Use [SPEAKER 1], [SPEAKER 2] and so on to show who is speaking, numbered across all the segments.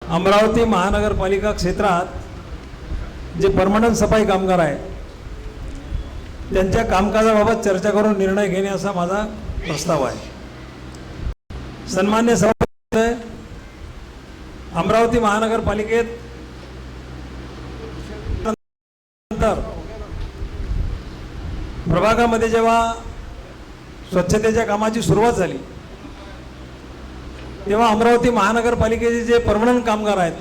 [SPEAKER 1] अमरावती महानगरपालिका क्षेत्रात जे परमनंट सफाई कामगार आहे त्यांच्या कामकाजाबाबत चर्चा करून निर्णय घेणे असा माझा प्रस्ताव आहे। सन्मान्य सभापती, अमरावती महानगरपालिकेत नंतर प्रभागामध्ये जेव्हा स्वच्छतेच्या कामाची सुरुवात झाली तेव्हा अमरावती महानगरपालिकेचे जे परमनंट कामगार आहेत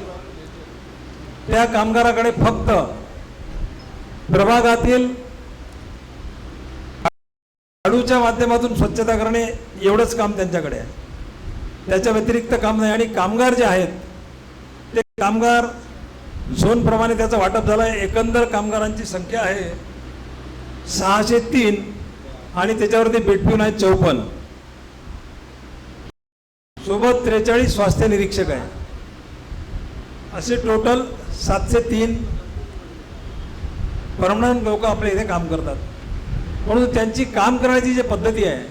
[SPEAKER 1] त्या कामगाराकडे फक्त प्रभागातील झाडूच्या माध्यमातून स्वच्छता करणे एवढंच काम त्यांच्याकडे आहे, त्याच्या व्यतिरिक्त काम नाही। आणि कामगार जे आहेत ते कामगार झोनप्रमाणे त्याचं वाटप झालं आहे। एकंदर कामगारांची संख्या आहे 603 आणि त्याच्यावरती बेटपिन आहे 54, सोबत 43 स्वास्थ्य निरीक्षक आहे, असे टोटल 703 परमनंट लोक आपल्या इथे काम करतात। म्हणून त्यांची काम करण्याची जी पद्धती आहे,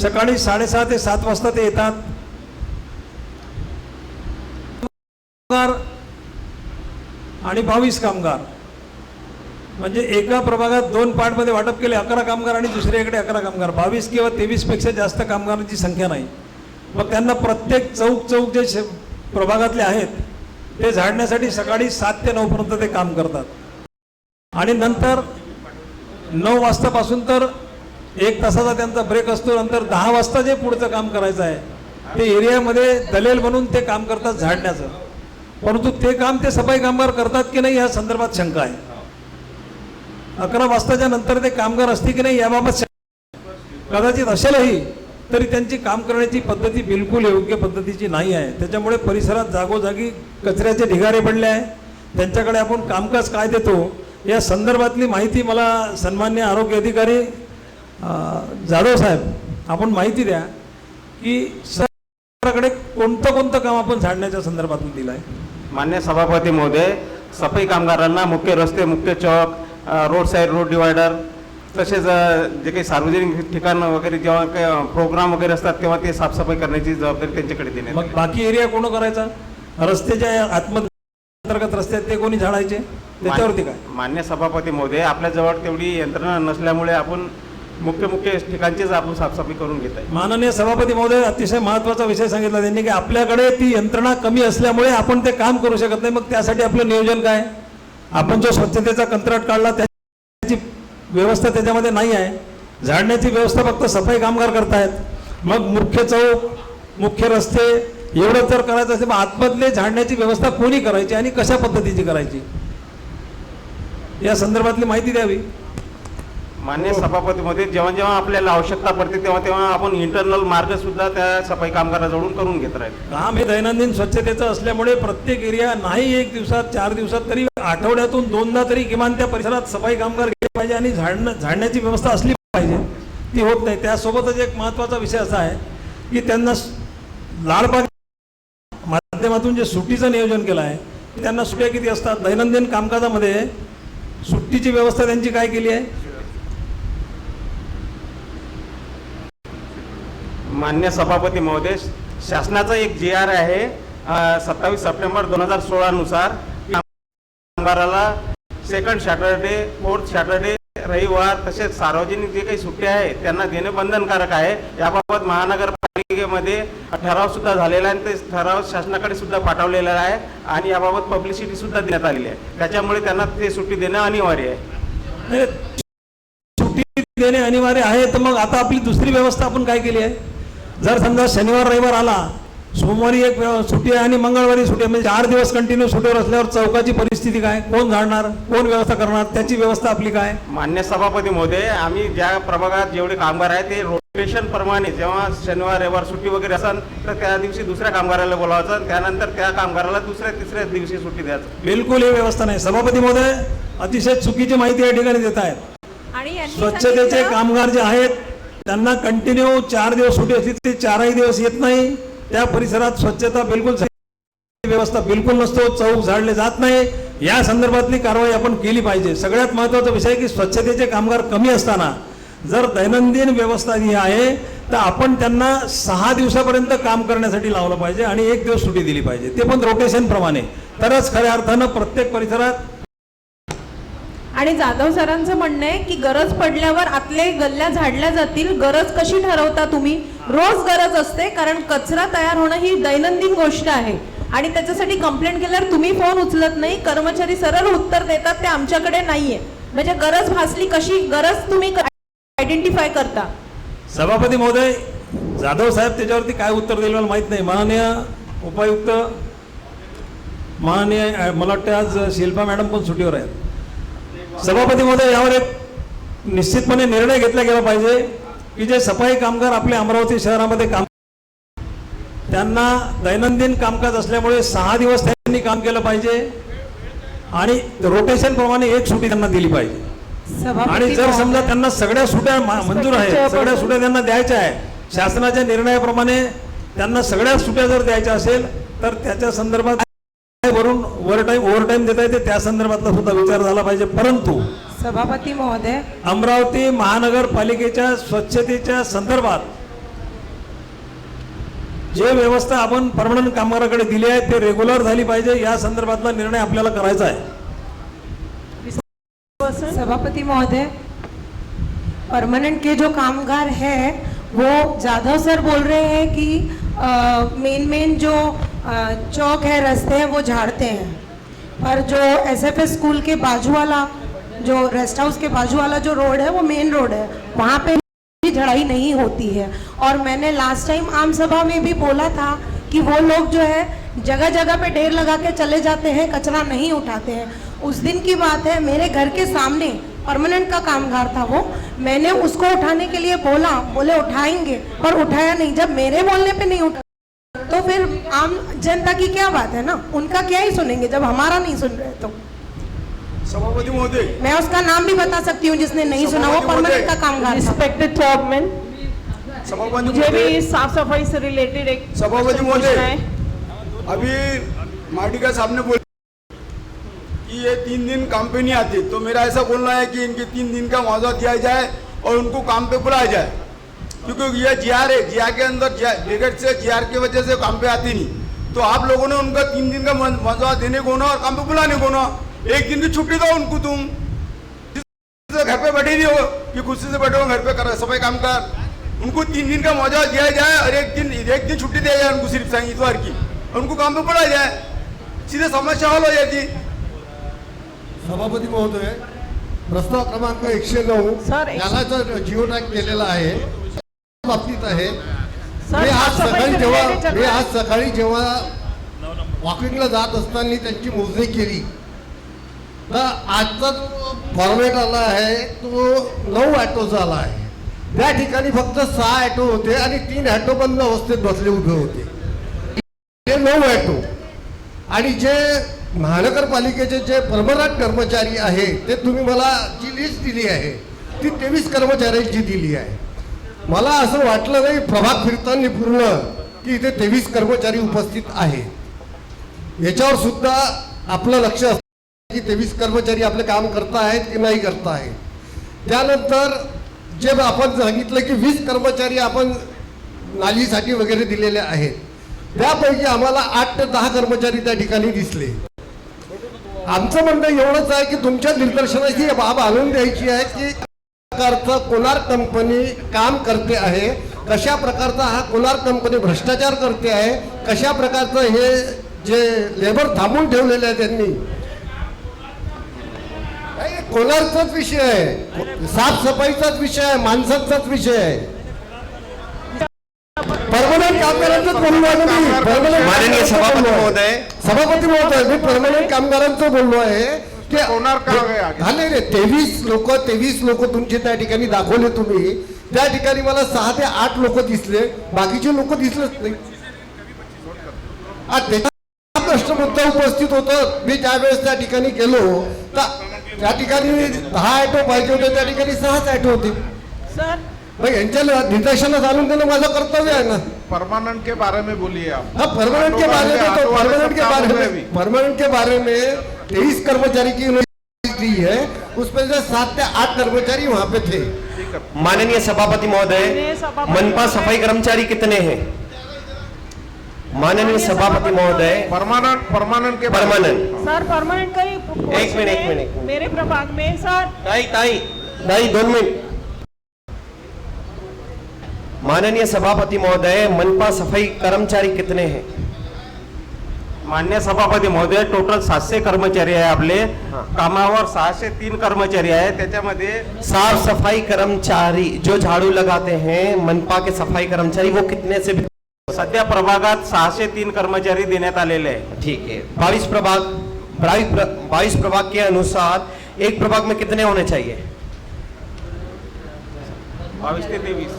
[SPEAKER 1] सकाळी 6:30 ते 7 वाजता ते येतात। आणि 22 कामगार म्हणजे एका प्रभागात 2 पार्टमध्ये वाटप केले, 11 कामगार आणि दुसऱ्याकडे 11 कामगार, 22 किंवा 23 पेक्षा जास्त कामगारांची संख्या नाही। मग त्यांना प्रत्येक चौक जे प्रभागातले आहेत ते झाडण्यासाठी सकाळी 7 ते 9 पर्यंत ते काम करतात। आणि नंतर 9 वाजतापासून तर 1 तासाचा त्यांचा ब्रेक असतो। नंतर 10 वाजता जे पुढचं काम करायचं आहे ते एरियामध्ये दलेल बनून ते काम करतात झाडण्याचं, परंतु ते काम ते सफाई कामगार करतात की नाही या संदर्भात शंका आहे। 11 वाजताच्या नंतर ते कामगार असतील की नाही याबाबत कदाचित असेलही, तरी त्यांची काम करण्याची पद्धती बिलकुल योग्य पद्धतीची नाही आहे। त्याच्यामुळे परिसरात जागोजागी कचऱ्याचे ढिगारे पडले आहे। त्यांच्याकडे आपण कामकाज काय देतो या संदर्भातली माहिती मला सन्मान्य आरोग्य अधिकारी जाधव साहेब आपण माहिती द्या की सरकारकडे कोणतं काम आपण झाडण्याच्या संदर्भातून दिलं आहे।
[SPEAKER 2] मान्य सभापती महोदय, सफाई कामगारांना मुख्य रस्ते, मुख्य चौक, रोड साईड, रोड डिवायडर, तसेच जे काही सार्वजनिक ठिकाण वगैरे जेव्हा काही प्रोग्राम वगैरे असतात तेव्हा ते साफसफाई करण्याची जबाबदारी त्यांच्याकडे देण्यात।
[SPEAKER 1] मग बाकी एरिया कोण करायचा? रस्त्याच्या अंतर्गत रस्त्यात ते कोणी झाडायचे त्याच्यावरती काय?
[SPEAKER 2] मान्य सभापती महोदय, आपल्याजवळ तेवढी यंत्रणा नसल्यामुळे आपण मुख्य ठिकाणचीच आपण साफसफाई करून घेत आहे।
[SPEAKER 1] माननीय सभापती महोदय, अतिशय महत्त्वाचा विषय सांगितला त्यांनी की आपल्याकडे ती यंत्रणा कमी असल्यामुळे आपण ते काम करू शकत नाही। मग त्यासाठी आपलं नियोजन काय? आपण जो स्वच्छतेचा कंत्राट काढला त्याची व्यवस्था त्याच्यामध्ये नाही आहे। झाडण्याची व्यवस्था फक्त सफाई कामगार करतायत। मग मुख्य चौक, मुख्य रस्ते एवढं जर करायचं असेल मग आतमधले झाडण्याची व्यवस्था कोणी करायची आणि कशा पद्धतीची करायची या संदर्भातली माहिती द्यावी।
[SPEAKER 2] मान्य सभापती मध्ये जेव्हा जेव्हा आपल्याला आवश्यकता पडते तेव्हा आपण इंटरनल मार्ग सुद्धा त्या सफाई कामगाराजवळून करून घेत राहील।
[SPEAKER 1] काम हे दैनंदिन स्वच्छतेचं असल्यामुळे प्रत्येक एरिया नाही 1 दिवसात 4 दिवसात तरी आठवड्यातून 2दा तरी किमान त्या परिसरात सफाई कामगार गेले पाहिजे आणि झाडण्याची व्यवस्था असली पाहिजे, ती होत नाही। त्यासोबतच एक महत्त्वाचा विषय असा आहे की त्यांना लालबाग माध्यमातून जे सुट्टीचं नियोजन केलं आहे, त्यांना सुट्ट्या किती असतात दैनंदिन कामकाजामध्ये, सुट्टीची व्यवस्था त्यांची काय केली आहे?
[SPEAKER 2] मान्य सभापती महोदय, शासनाचा एक GR आहे 27 सप्टेंबर 2016 नुसार कामगाराला सेकंड सॅटर्डे, फोर्थ सॅटर्डे, रविवार तसेच सार्वजनिक जे काही सुट्ट्या आहे त्यांना देणे बंधनकारक आहे। याबाबत महानगरपालिकेमध्ये ठराव सुद्धा झालेला आहे, ते ठराव शासनाकडे सुद्धा पाठवलेला आहे आणि याबाबत पब्लिसिटी सुद्धा देण्यात आलेली आहे। त्याच्यामुळे त्यांना ते सुट्टी देणं अनिवार्य आहे।
[SPEAKER 1] सुट्टी देणे अनिवार्य आहे, तर मग आता आपली दुसरी व्यवस्था आपण काय केली आहे? जर समजा शनिवार रविवार आला, सोमवारी एक सुट्टी आहे आणि मंगळवारी सुट्टी आहे, म्हणजे 4 दिवस कंटिन्यू सुट्टीवर असल्यावर चौकाची परिस्थिती काय? कोण झाडणार, कोण व्यवस्था करणार, त्याची व्यवस्था आपली काय?
[SPEAKER 2] मान्य सभापती महोदय, आम्ही ज्या प्रभागात जेवढे कामगार आहेत ते रोटेशन प्रमाणे जेव्हा शनिवार रविवार सुट्टी वगैरे असेल तर त्या दिवशी दुसऱ्या कामगाराला बोलावायचं, त्यानंतर त्या कामगाराला तिसऱ्या दिवशी सुट्टी द्यायचं।
[SPEAKER 1] बिलकुल ही व्यवस्था नाही। सभापती महोदय, अतिशय चुकीची माहिती या ठिकाणी देत आहेत। स्वच्छतेचे कामगार जे आहेत त्यांना कंटिन्यू 4 दिवस सुट्टी असली ते 4ही दिवस येत नाही। त्या परिसरात स्वच्छता बिलकुल व्यवस्था बिलकुल नसतो, चौक झाडले जात नाही। या संदर्भातली कारवाई आपण केली पाहिजे। सगळ्यात महत्त्वाचा विषय की स्वच्छतेचे कामगार कमी असताना जर दैनंदिन व्यवस्था जी आहे तर आपण त्यांना 6 दिवसापर्यंत काम करण्यासाठी लावलं पाहिजे आणि 1 दिवस सुट्टी दिली पाहिजे, ते पण रोटेशन प्रमाणे. तरच खऱ्या अर्थानं प्रत्येक परिसरात.
[SPEAKER 3] आणि जाधव सरांचं म्हणणं आहे की गरज पडल्यावर आतले गल्ल्या झाडल्या जातील. गरज कशी ठरवता तुम्ही? रोज गरज असते, कारण कचरा तयार होणं ही दैनंदिन गोष्ट आहे आणि त्याच्यासाठी कंप्लेंट केल्यावर तुम्ही फोन उचलत नाही, कर्मचारी सरळ उत्तर देतात ते आमच्याकडे नाहीये. म्हणजे गरज भासली, कशी गरज तुम्ही आयडेंटिफाय करता?
[SPEAKER 1] सभापती महोदय, जाधव साहेब त्याच्यावरती काय उत्तर दिलं मला माहीत नाही. माननीय उपायुक्त, माननीय मला वाटतं आज शिल्पा मॅडम पण सुट्टीवर आहेत. सभापती महोदय, यावर एक निश्चितपणे निर्णय घेतला गेला पाहिजे की जे सफाई कामगार आपल्या अमरावती शहरामध्ये काम, त्यांना दैनंदिन कामकाज असल्यामुळे 6 दिवस त्यांनी काम केलं पाहिजे आणि रोटेशन प्रमाणे 1 सुट्टी त्यांना दिली पाहिजे. आणि जर समजा त्यांना सगळ्या सुट्ट्या मंजूर आहेत, सगळ्या सुट्ट्या त्यांना द्यायच्या आहे, शासनाच्या निर्णयाप्रमाणे त्यांना सगळ्या सुट्ट्या जर द्यायच्या असेल तर त्याच्या संदर्भात वरून ओव्हरटाईम देता येते, त्या संदर्भातला सुद्धा विचार झाला पाहिजे. परंतु
[SPEAKER 3] सभापती महोदय,
[SPEAKER 1] अमरावती महानगरपालिकेच्या स्वच्छतेच्या संदर्भात जे व्यवस्था आपण परमनंट कामगाराकडे दिली आहे ते रेग्युलर झाली पाहिजे, या संदर्भातला निर्णय आपल्याला करायचा आहे.
[SPEAKER 4] सभापति महोदय, परमानेंट के जो कामगार है वो जाधव सर बोल रहे हैं कि मेन जो चौक है, रास्ते हैं वो झाड़ते हैं, पर जो एसएफएस स्कूल के बाजू वाला, जो रेस्ट हाउस के बाजू वाला जो रोड है वो मेन रोड है, वहाँ पे झड़ाई नहीं होती है. और मैंने लास्ट टाइम आम सभा में भी बोला था कि वो लोग जो है जगह जगह पे ढेर लगा के चले जाते हैं, कचरा नहीं उठाते हैं. उस दिन की बात है, मेरे घर के सामने परमानेंट का कामगार था वो, मैंने उसको उठाने के लिए बोला, बोले उठाएंगे, पर उठाया नहीं. जब मेरे बोलने पे नहीं उठा तो फिर आम जनता की क्या बात है ना, उनका क्या ही सुनेंगे जब हमारा नहीं सुन रहे. तो
[SPEAKER 5] सभापति महोदय,
[SPEAKER 4] मैं उसका नाम भी बता सकती हूँ जिसने नहीं सुना, वो परमानेंट का कामगार था.
[SPEAKER 3] रिस्पेक्टेड चेयरमैन,
[SPEAKER 5] सभापति
[SPEAKER 3] मुझे
[SPEAKER 5] महोदय,
[SPEAKER 3] भी साफ सफाई से रिलेटेड एक
[SPEAKER 5] सभापति महोदय,
[SPEAKER 3] पूछना है.
[SPEAKER 5] अभी मार्टिका साहब ने बोला कि ये 3 दिन काम पे नहीं आते, तो मेरा ऐसा बोलना है कि इनके 3 दिन का मुआवजा दिया जाए और उनको काम पे बुलाया जाए, क्योंकि ये जीआर है, जीआर के अंदर ब्रिगेड से जीआर की वजह से काम पे आती नहीं. तो आप लोगों ने उनका 3 दिन का मुआवजा देने को ना और काम पे बुलाने को ना, 1 दिन की छुट्टी दो उनको. तुम घर पे बैठे नहीं हो कि खुशी से बैठे हो घर पे कर सफाई काम कर, उनको 3 दिन का मुआवजा दिया जाए और एक दिन छुट्टी दिया जाए उनको, सिर्फ इतवार की, और उनको काम पे बुलाया जाए, सीधे समस्या हल हो जाती.
[SPEAKER 6] सभापती महोदय, प्रस्ताव क्रमांक 109
[SPEAKER 3] सर,
[SPEAKER 6] याला जो जिओ टॅग केलेला आहे बाबतीत आहे.
[SPEAKER 3] सर,
[SPEAKER 6] मी आज सकाळी जेव्हा वॉकिंगला जात असताना त्यांची मोजणी केली तर आजचा जो फॉर्मेट आला आहे तो 9 ॲटोचा आला आहे. त्या ठिकाणी फक्त 6 ॲटो होते आणि 3 ॲटो बंद अवस्थेत बसले उभे होते. ते 9 ॲटो. आणि जे महानगरपालिकेचे जे परमनंट कर्मचारी आहे ते तुम्ही मला जी लिस्ट दिली आहे ती 23 कर्मचाऱ्यांची दिली आहे. मला असं वाटलं नाही प्रभाग फिरताना पूर्ण की इथे 23 कर्मचारी उपस्थित आहेत. याच्यावर सुद्धा आपलं लक्ष असतं की 23 कर्मचारी आपले काम करतायत की नाही करतायत. त्यानंतर जे आपण सांगितलं की 20 कर्मचारी आपण नालीसाठी वगैरे दिलेले आहेत, त्यापैकी आम्हाला 8 ते 10 कर्मचारी त्या ठिकाणी दिसले. आमचं म्हणणं एवढंच आहे की तुमच्या निदर्शनाची बाब आणून द्यायची आहे की प्रकारचं कोणार्क कंपनी काम करते आहे, कशा प्रकारचा हा कोणार्क कंपनी भ्रष्टाचार करते आहे, कशा प्रकारचं हे जे लेबर थांबून ठेवलेले आहे त्यांनी. कोणार्कचाच विषय आहे, साफसफाईचाच विषय आहे, माणसांचाच विषय आहे. परमनंट कामगारांचंच बोललो आहे मी.
[SPEAKER 2] माननीय सभापती महोदय,
[SPEAKER 6] सभापती महोदय, मी परमनंट कामगारांचं बोललो आहे की झाले रे 23 लोक तुमचे त्या ठिकाणी दाखवले तुम्ही. त्या ठिकाणी मला 6 ते 8 लोक दिसले, बाकीचे लोक दिसलेच नाही. त्याचा प्रश्न मुद्दा उपस्थित होतं. मी ज्यावेळेस त्या ठिकाणी गेलो तर त्या ठिकाणी 10 ॲटो पाहिजे होते, त्या ठिकाणी 6 ॲटो होते.
[SPEAKER 3] सर,
[SPEAKER 6] भाई यांच्या निदर्शनास आणून देणं माझं कर्तव्य आहे ना.
[SPEAKER 5] परमानेंट के बारे में बोलिए आप.
[SPEAKER 6] हाँ, परमानेंट के बारे में तो परमानेंट के बारे में 23 कर्मचारी की दी है, उसमें से 7 से 8 कर्मचारी वहाँ पे थे.
[SPEAKER 7] माननीय सभापति महोदय, मनपा सफाई कर्मचारी कितने हैं? माननीय सभापति महोदय,
[SPEAKER 8] परमानेंट के
[SPEAKER 7] परमानेंट।
[SPEAKER 9] सर परमानेंट का ही पोस्ट
[SPEAKER 7] एक मिनट, एक
[SPEAKER 9] है
[SPEAKER 7] मिनट।
[SPEAKER 9] मेरे प्रभाग में सर।
[SPEAKER 7] ताई 2 मिनट। माननीय सभापति महोदय, मनपा सफाई कर्मचारी कितने हैं?
[SPEAKER 2] मान्य सभापती महोदय, टोटल 700 कर्मचारी आहे आपले, कामावर 603 कर्मचारी आहे, त्याच्यामध्ये
[SPEAKER 7] साफ सफाई कर्मचारी जो झाड़ू लगाते हैं, मनपा के सफाई कर्मचारी, वो कितने से?
[SPEAKER 2] सध्या प्रभागात 603 कर्मचारी देण्यात आलेले आहे।
[SPEAKER 7] ठीक है। 22 प्रभाग के अनुसार एक प्रभाग में कितने होने चाहिए?
[SPEAKER 2] 22 ते 23।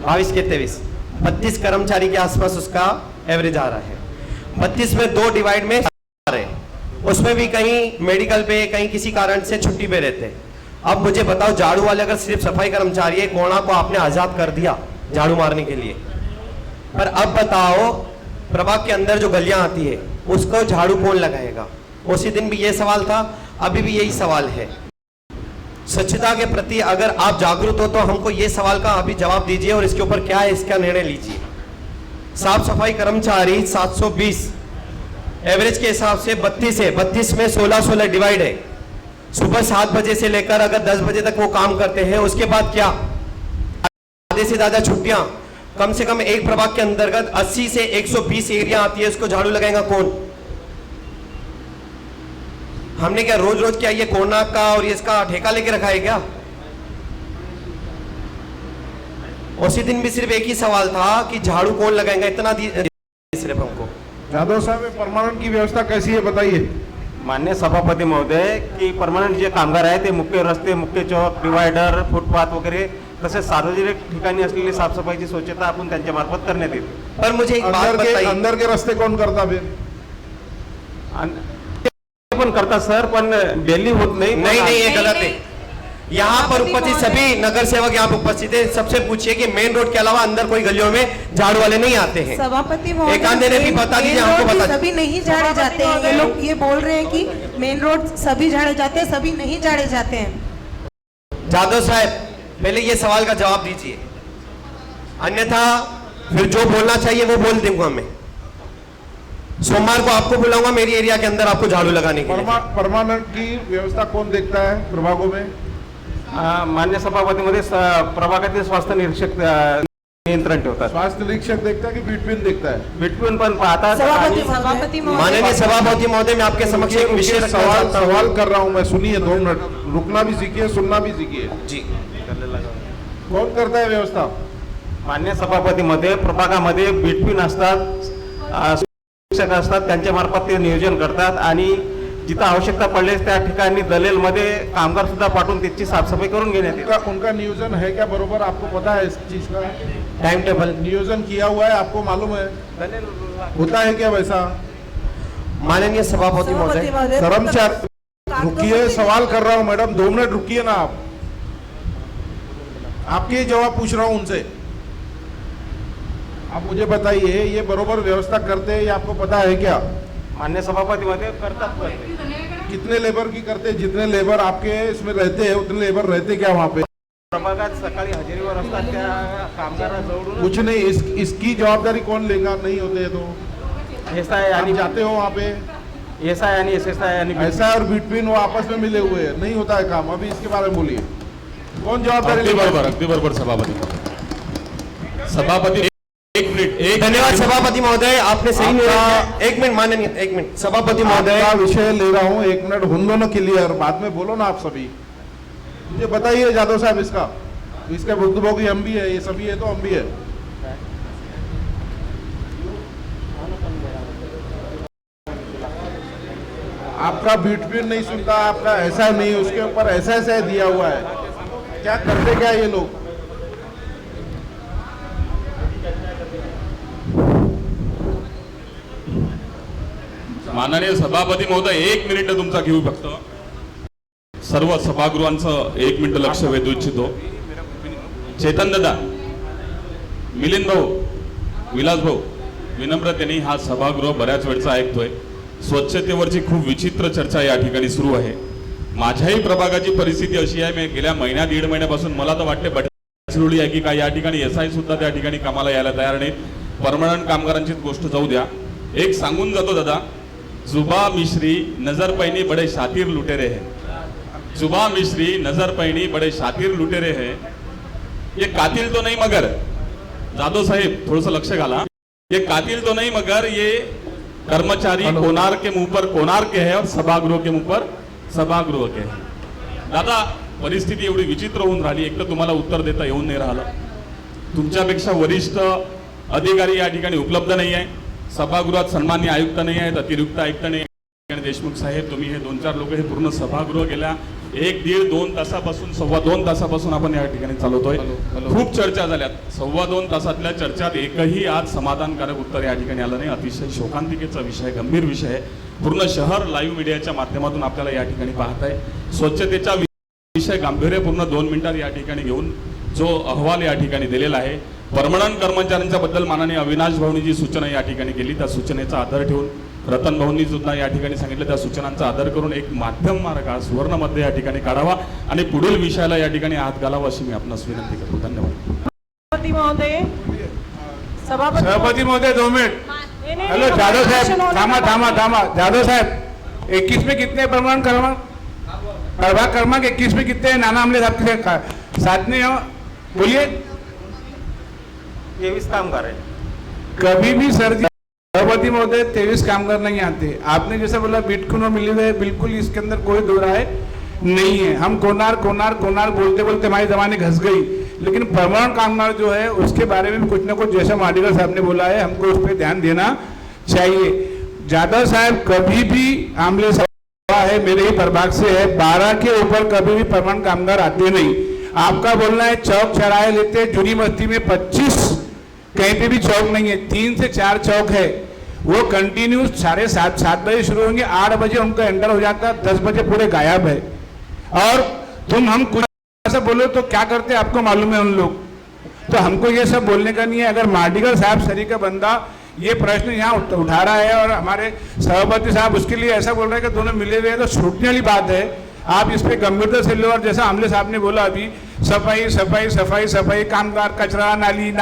[SPEAKER 7] 22 के 23, 32 कर्मचारी के आसपास उसका एवरेज आ रहा है। 32 में 2 डिवाइड में रहे, उसमें भी कहीं मेडिकल पे, कहीं किसी कारण से छुट्टी पे रहते हैं। अब मुझे बताओ, झाड़ू वाले अगर सिर्फ सफाई कर्मचारी है, कोणा को आपने आजाद कर दिया झाड़ू मारने के लिए, पर अब बताओ प्रभाग के अंदर जो गलियां आती है उसको झाड़ू कौन लगाएगा? उसी दिन भी ये सवाल था, अभी भी यही सवाल है। स्वच्छता के प्रति अगर आप जागरूक हो तो हमको ये सवाल का अभी जवाब दीजिए और इसके ऊपर क्या है इसका निर्णय लीजिए। साफ सफाई कर्मचारी 720 एवरेज के हिसाब से 32 है, 32 में 16 डिवाइड है। सुबह 7 बजे से लेकर अगर 10 बजे तक वो काम करते हैं, उसके बाद क्या? आधे से ज्यादा छुट्टियां। कम से कम एक प्रभाग के अंतर्गत 80 से 120 एरिया आती है, उसको झाड़ू लगाएगा कौन? हमने क्या रोज रोज क्या ये कोरोना का और ये इसका ठेका लेके रखा है क्या? उसी दिन भी सिर्फ एक ही सवाल था कि झाड़ू कौन लगाएगा, इतना सिर्फ हमको।
[SPEAKER 8] जादव साहब, परमानेंट की व्यवस्था कैसी है बताइए।
[SPEAKER 2] मान्य सभापती महोदय, की परमनंट जे कामगार आहे ते मुख्य रस्ते, मुख्य चौक, डिवायडर, फुटपाथ वगैरे तसेच सार्वजनिक ठिकाणी असलेली साफसफाईची स्वच्छता आपण त्यांच्या मार्फत करण्यात येते।
[SPEAKER 7] पर मुझे एक बात बताइए,
[SPEAKER 8] अंदर के रास्ते कौन करता फिर?
[SPEAKER 2] ते पण करतात सर, पण डेली होत नाही।
[SPEAKER 7] नहीं ये गलत है। यहाँ पर उपस्थित सभी नगर सेवक यहाँ पर उपस्थित है, सबसे पूछिए कि मेन रोड के अलावा अंदर कोई गलियों में झाड़ू वाले नहीं आते हैं।
[SPEAKER 4] सभापति महोदय,
[SPEAKER 7] एक आधे ने भी बता दीजिए,
[SPEAKER 4] मेन
[SPEAKER 7] हमको
[SPEAKER 4] रोड
[SPEAKER 7] बता
[SPEAKER 4] भी सभी नहीं झाड़े जाते हैं। ये लोग ये बोल रहे हैं कि मेन रोड सभी झाड़े जाते हैं, सभी नहीं झाड़े जाते हैं।
[SPEAKER 7] जादव साहब, पहले ये सवाल का जवाब दीजिए, अन्यथा फिर जो बोलना चाहिए वो बोल दूंगा मैं। सोमवार को आपको बुलाऊंगा मेरी एरिया के अंदर आपको झाड़ू लगाने के लिए।
[SPEAKER 8] परमानेंट की व्यवस्था कौन देखता है प्रभागों में?
[SPEAKER 2] मान्य सभापती मध्ये प्रभागातील स्वास्थ्य निरीक्षक नियंत्रण ठेवतात।
[SPEAKER 8] स्वास्थ्य निरीक्षक देखता है कि बिटवीन देखता है?
[SPEAKER 2] बिटवीन पण पाहतात।
[SPEAKER 4] सभापति
[SPEAKER 7] माननीय सभापति महोदय, मैं आपके समक्ष एक विषय रखना चाहता हूं।
[SPEAKER 8] सवाल कर रहा हूं मैं, सुनिए 2 मिनट, रुकना भी सीखिए, सुनना भी सीखिए
[SPEAKER 7] जी।
[SPEAKER 8] कौन करता है व्यवस्था?
[SPEAKER 2] मान्य सभापती मध्ये प्रभागामध्ये बिटवीन असतात, शिक्षक असतात, त्यांच्या मार्फत ते नियोजन करतात आणि जिथं आवश्यकता पडले त्या ठिकाणी दलेल मध्ये कामगार सुद्धा पाठवून त्याची साफसफाई करून घेण्यात येते।
[SPEAKER 8] उनका नियोजन है क्या बरोबर? आपको पता है इस चीज का?
[SPEAKER 7] टाइम टेबल
[SPEAKER 8] नियोजन किया हुआ है, आपको मालूम है? होता है क्या वैसा?
[SPEAKER 7] माननीय सभापति महोदय,
[SPEAKER 8] कर्मचारी, रुकिए, सवाल कर रहा हूं मैडम, 2 मिनट रुकिए ना आप। आपके जवाब पूछ रहा हूं उनसे। आप मुझे बताइए, ये बरोबर व्यवस्था करते हैं, ये आपको पता है क्या?
[SPEAKER 2] मान्य सभापती मध्ये करतात।
[SPEAKER 8] कितने लेबर की करते? जितने लेबर आपके इसमें रहते हैं उतने लेबर रहते क्या वहाँ पे?
[SPEAKER 2] प्रभागात सकाळी हजेरीवर असतात त्या कामगारांजवळून
[SPEAKER 8] कुछ नहीं, इसकी जवाबदारी कौन लेगा? नहीं होते तो
[SPEAKER 2] एसआय
[SPEAKER 8] आप
[SPEAKER 2] आणि
[SPEAKER 8] जाते हो वहाँ पे?
[SPEAKER 2] एसआय आणि एसएसआय आणि
[SPEAKER 8] ऐसा और बिटवीन वो आपस में मिले हुए हैं, नहीं होता है काम। अभी इसके बारे में बोलिए, कौन जवाबदारी लेगा?
[SPEAKER 10] अगदी बरोबर सभापती। सभापती एक मिनिट,
[SPEAKER 7] धन्यवाद सभापति महोदय, आपने सही निर्णय। एक मिनट माननीय, एक मिनट सभापति महोदय,
[SPEAKER 8] आपका विषय ले रहा हूँ, 1 मिनट होने दो ना क्लियर, बाद में बोलो ना आप सभी। मुझे बताइए जादव साहब, इसका भुक्तभोगी हम भी है, ये सभी है तो हम भी है। आपका बिटवीन नहीं सुनता, आपका ऐसा नहीं, उसके ऊपर ऐसा ऐसा दिया हुआ है। क्या करते क्या ये लोग?
[SPEAKER 10] माननीय सभापती महोदय, 1 मिनिट तुमचा घेऊ फक्त। सर्व सभागृहांचं 1 मिनिट लक्ष वेधू इच्छितो। चेतन दादा, मिलिंद भाऊ, विलास भाऊ, विनम्रतेने हा सभागृह बऱ्याच वेळचा ऐकतोय। स्वच्छतेवरची खूप विचित्र चर्चा या ठिकाणी सुरू आहे। माझ्याही प्रभागाची परिस्थिती अशी आहे, मी गेल्या महिन्या दीड महिन्यापासून मला तर वाटते बटरुळी आहे की काय या ठिकाणी SI सुद्धा त्या ठिकाणी कामाला यायला तयार नाही. परमनंट कामगारांचीच गोष्ट जाऊ द्या. एक सांगून जातो दादा, जुबा मिश्री नजर पैनी बडे शातीर लुटेरे है. जुबा मिश्री नजर पैनी बडे शातीर लुटेरे है. ये कातिल तो नहीं मगर, जादव साहेब थोडस लक्ष घाला, ये कातिल तो नहीं मगर ये कर्मचारी कोणार्क के मुंह पर कोणार्क के है और सभागृह के मुंह पर सभागृह के है. दादा परिस्थिती एवढी विचित्र होऊन राहिली, एक तर तुम्हाला उत्तर देता येऊन नाही राहिलं, तुमच्यापेक्षा वरिष्ठ अधिकारी या ठिकाणी उपलब्ध नाही आहे, सभागृहात सन्मान्य आयुक्त नाही आहेत, अतिरिक्त आयुक्त नाही आणि देशमुख साहेब तुम्ही हे 2-4 लोक हे पूर्ण सभागृह गेल्या 1-1.5-2 तासापासून 2.25 तासापासून आपण या ठिकाणी चालवतोय. खूप चर्चा झाल्यात, 2.25 तासातल्या चर्चेत एकही आज समाधानकारक उत्तर या ठिकाणी आलं नाही. अतिशय शोकांतिकेचा विषय, गंभीर विषय आहे. पूर्ण शहर लाईव्ह मीडियाच्या माध्यमातून आपल्याला या ठिकाणी पाहत आहे. स्वच्छतेचा विषय गांभीर्यपूर्ण 2 मिनिटात या ठिकाणी घेऊन जो अहवाल या ठिकाणी दिलेला आहे, परमनंट कर्मचाऱ्यांच्या बद्दल माननीय अविनाश भाऊंनी जी सूचना या ठिकाणी केली त्या सूचनेचा आदर ठेवून, रतन भाऊंनी सुद्धा या ठिकाणी सांगितलं त्या सूचनांचा आदर करून एक माध्यम मार्ग सुवर्ण मध्ये या ठिकाणी काढावा आणि पुढील विषयाला या ठिकाणी हात घालावा अशी मी आपणास विनंती करतो. धन्यवाद.
[SPEAKER 9] सभापती महोदय,
[SPEAKER 8] सभापति महोदय 2 मिनट.
[SPEAKER 9] नहीं, नहीं,
[SPEAKER 8] हेलो
[SPEAKER 9] नहीं,
[SPEAKER 8] जादव साहब,
[SPEAKER 9] अध्यक्ष महोदय,
[SPEAKER 8] थामा जादव साहब, 21 में कितने परमानेंट प्रभाग क्रमांक 21 में कितने नाना हमले साहब के साथ में हो? बोलिए.
[SPEAKER 2] 23 कामगार है.
[SPEAKER 8] कभी भी सर जी सभापति महोदय 23 कामगार नहीं आते. आपने जैसा बोला बिटकॉइन और मिली है, बिल्कुल इसके अंदर कोई दो राय नहीं है. हम कोनार बोलते बोलते हमारी जबानें घस गई, लेकिन परमानेंट कामगार जो है उसके बारे में कुछ ना कुछ जैसा माडिगर साहब ने बोला है हमको उस पर ध्यान देना चाहिए. जादव साहब कभी भी आमले सभा है, मेरे ही प्रभाग से है, 12 के ऊपर कभी भी परमानेंट कामगार आते नहीं. आपका बोलना है चौक चौराहे लेते, जूनी बस्ती में 25 कहीं पे भी चौक नहीं है, 3 से 4 चौक है. वो कंटिन्यू 7:30 बजे शुरू होंगे, 8 बजे उनका एंटर हो जाता है, 10 बजे पूरे गायब है. और तुम हम कुछ ऐसा बोलो तो क्या करते आपको मालूम है उन लोग. तो हमको ये सब बोलने का नहीं है. अगर मार्डिगर साहब सरी का बंदा ये प्रश्न यहाँ उठा रहा है और हमारे सभापति साहब उसके लिए ऐसा बोल रहे हैं कि दोनों मिले हुए हैं, तो छूटने वाली बात है. आप इस पे गंभीरता से लो. और जैसा आमले साहब ने बोला अभी, सफाई सफाई सफाई सफाई, कामगार, कचरा, नाली,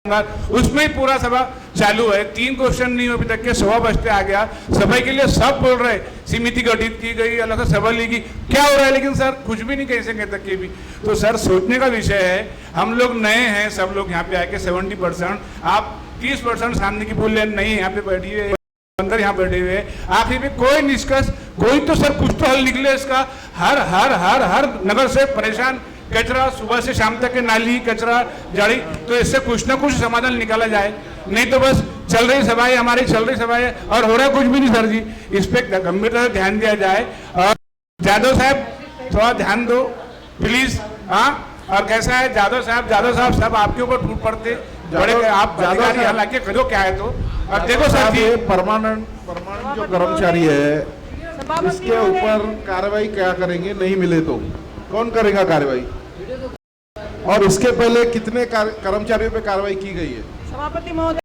[SPEAKER 8] उसमें ही पूरा सभा चालू है. 3 क्वेश्चन नहीं अभी तक के, 1:15 बजते आ गया. सफाई के लिए सब बोल रहे, समिति गठित की गई, अलग से सभा ली गई, क्या हो रहा है, लेकिन सर कुछ भी नहीं कैसे कहते कि भी. तो सर सोचने का विषय है. हम लोग नए हैं, सब लोग यहाँ पे आके 70%, आप 30% सामने की बोल नहीं यहाँ पे बैठी हुए अंदर यहाँ बैठे हुए. आखिर में कोई निष्कर्ष, कोई तो सर कुछ तो हल निकले इसका. हर हर हर हर नगर से परेशान, कचरा सुबह से शाम तक के नाली, कचरा, जाड़ी, तो इससे कुछ ना कुछ समाधान निकाला जाए. नहीं तो बस चल रही सभाएं, हमारी चल रही सभाएं और हो रहा कुछ भी नहीं. सर जी इस पे गंभीरता से ध्यान दिया जाए. और जादव साहब थोड़ा ध्यान दो प्लीज. हाँ, और कैसा है जादव साहब सब आपके ऊपर टूट पड़ते बड़े. आप अधिकारी हालांकि करो क्या है तो. और देखो सर जी परमानेंट जो कर्मचारी है
[SPEAKER 9] सभापति
[SPEAKER 8] इसके
[SPEAKER 9] महोदय,
[SPEAKER 8] ऊपर कार्रवाई क्या करेंगे, नहीं मिले तो कौन करेगा कार्रवाई? और इसके पहले कितने कर्मचारियों पे कार्रवाई की गई है?
[SPEAKER 9] सभापति महोदय